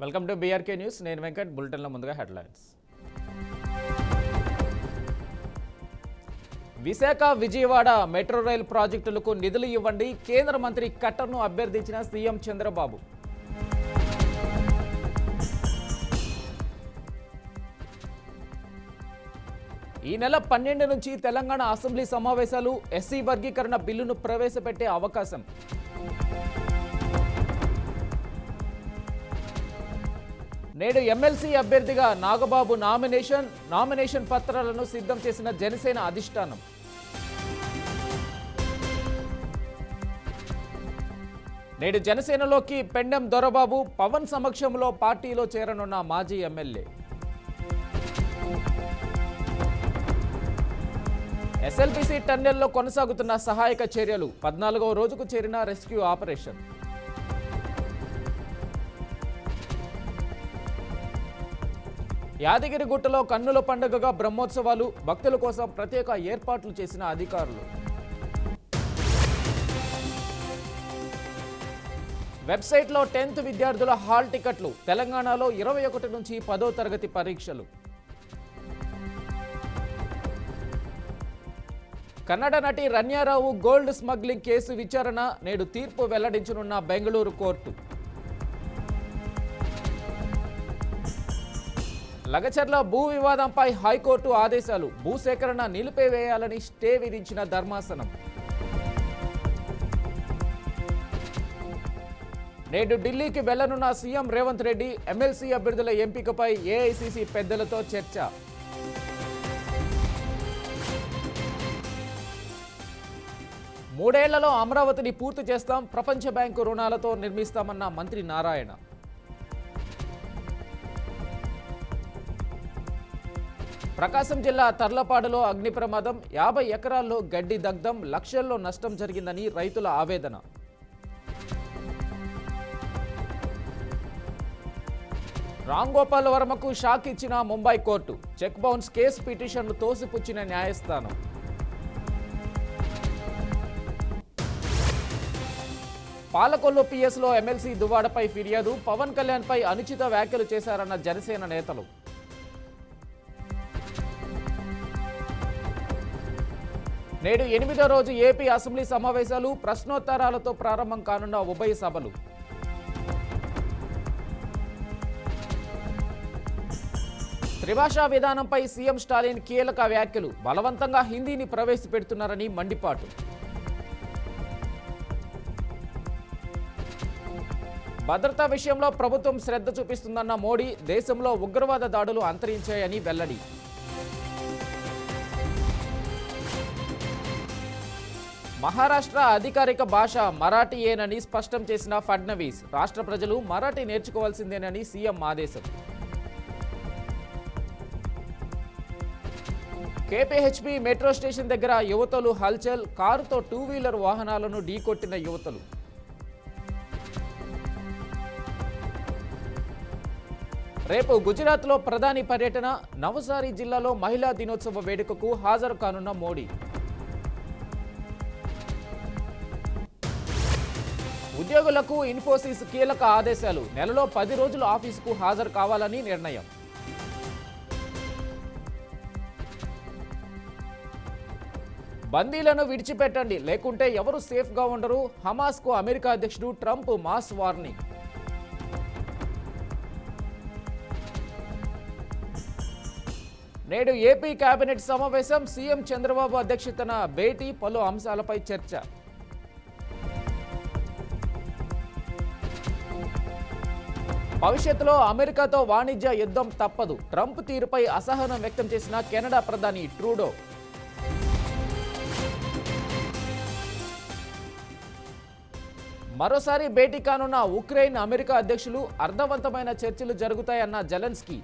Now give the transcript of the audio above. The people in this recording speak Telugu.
Welcome to BRK news. నేను వెంకట్. బులెటిన్లో ముందుగా headlines. Visakha Vijayawada metro rail ప్రాజెక్టులకు నిధులు ఇవ్వండి, కేంద్ర మంత్రి ఖట్టర్ను అభ్యర్థించిన సీఎం చంద్రబాబు. ఈ నెల 12 నుంచి తెలంగాణ అసెంబ్లీ సమావేశాలు. ఎస్సీ వర్గీకరణ బిల్లును ప్రవేశపెట్టే అవకాశం. నేడు ఎమ్మెల్సీ అభ్యర్థిగా నాగబాబు నామినేషన్ పత్రాలను సిద్ధం చేసిన జనసేన అధిష్టానం. నేడు జనసేనలోకి పెండెం దొరబాబు. పవన్ సమక్షంలో పార్టీలో చేరనున్న మాజీ ఎమ్మెల్యే. ఎస్ఎల్బీసీ టన్నెల్లో కొనసాగుతున్న సహాయక చర్యలు. 14వ రోజుకు చేరిన రెస్క్యూ ఆపరేషన్. యాదగిరిగుట్టలో కన్నుల పండుగగా బ్రహ్మోత్సవాలు. భక్తుల కోసం ప్రత్యేక ఏర్పాట్లు చేసిన అధికారులు. వెబ్సైట్లో 10th విద్యార్థుల హాల్ టికెట్లు. తెలంగాణలో 21 నుంచి 10వ తరగతి పరీక్షలు. కన్నడ నటి రన్యారావు గోల్డ్ స్మగ్లింగ్ కేసు విచారణ. నేడు తీర్పు వెల్లడించనున్న బెంగళూరు కోర్టు. లగచర్ల భూ వివాదంపై హైకోర్టు ఆదేశాలు. భూసేకరణ నిలిపివేయాలని స్టే విధించిన ధర్మాసనం. నేడు ఢిల్లీకి వెళ్లనున్న సీఎం రేవంత్ రెడ్డి. ఎమ్మెల్సీ అభ్యర్థుల ఎంపికపై ఏఐసీసీ పెద్దలతో చర్చ. మూడేళ్లలో అమరావతిని పూర్తి చేస్తాం, ప్రపంచ బ్యాంకు రుణాలతో నిర్మిస్తామన్న మంత్రి నారాయణ. ప్రకాశం జిల్లా తర్లపాడులో అగ్ని ప్రమాదం. 50 ఎకరాల్లో గడ్డి దగ్ధం. లక్షల్లో నష్టం జరిగిందని రైతుల ఆవేదన. రామ్ గోపాల్ వర్మకు షాక్ ఇచ్చిన Mumbai court. Check bounce case పిటిషన్ను తోసిపుచ్చిన న్యాయస్థానం. పాలకొల్లు పిఎస్లో ఎమ్మెల్సీ దువ్వాడపై ఫిర్యాదు. పవన్ కళ్యాణ్పై అనుచిత వ్యాఖ్యలు చేశారన్న జనసేన నేతలు. నేడు 8వ రోజు ఏపీ అసెంబ్లీ సమావేశాలు. ప్రశ్నోత్తరాలతో ప్రారంభం కానున్న ఉభయ సభలు. త్రిభాషా విధానంపై సీఎం స్టాలిన్ కీలక వ్యాఖ్యలు. బలవంతంగా హిందీని ప్రవేశపెడుతున్నారని మండిపాటు. భద్రతా విషయంలో ప్రభుత్వం శ్రద్ధ చూపిస్తుందన్న మోడీ. దేశంలో ఉగ్రవాద దాడులు అంతరించాయని వెల్లడి. మహారాష్ట్ర అధికారిక భాష మరాఠీయేనని స్పష్టం చేసిన ఫడ్నవీస్. రాష్ట్ర ప్రజలు మరాఠీ నేర్చుకోవాల్సిందేనని సీఎం ఆదేశం. కేపీహెచ్బీ మెట్రో స్టేషన్ దగ్గర యువతలు హల్చల్. కారుతో 2 వీలర్ వాహనాలను ఢీకొట్టిన యువతలు. రేపు గుజరాత్లో ప్రధాని పర్యటన. నవసారి జిల్లాలో మహిళా దినోత్సవ వేడుకకు హాజరు కానున్న మోడీ. ఉద్యోగులకు ఇన్ఫోసిస్ కీలక ఆదేశాలు. నెలలో 10 రోజులు ఆఫీసుకు హాజరు కావాలని నిర్ణయం. బందీలను విడిచిపెట్టండి, లేకుంటే ఎవరు సేఫ్గా ఉండరు. హమాస్కు అమెరికా అధ్యక్షుడు ట్రంప్ మాస్ వార్నింగ్. నేడు ఏపీ కేబినెట్ సమావేశం. సీఎం చంద్రబాబు అధ్యక్షతన భేటీ. పలు అంశాలపై చర్చ. భవిష్యత్తులో అమెరికాతో వాణిజ్య యుద్ధం తప్పదు. ట్రంప్ తీరుపై అసహనం వ్యక్తం చేసిన కెనడా ప్రధాని ట్రూడో. మరోసారి భేటీ కానున్న ఉక్రెయిన్ అమెరికా అధ్యక్షులు. అర్థవంతమైన చర్చలు జరుగుతాయన్న జెలెన్స్కీ.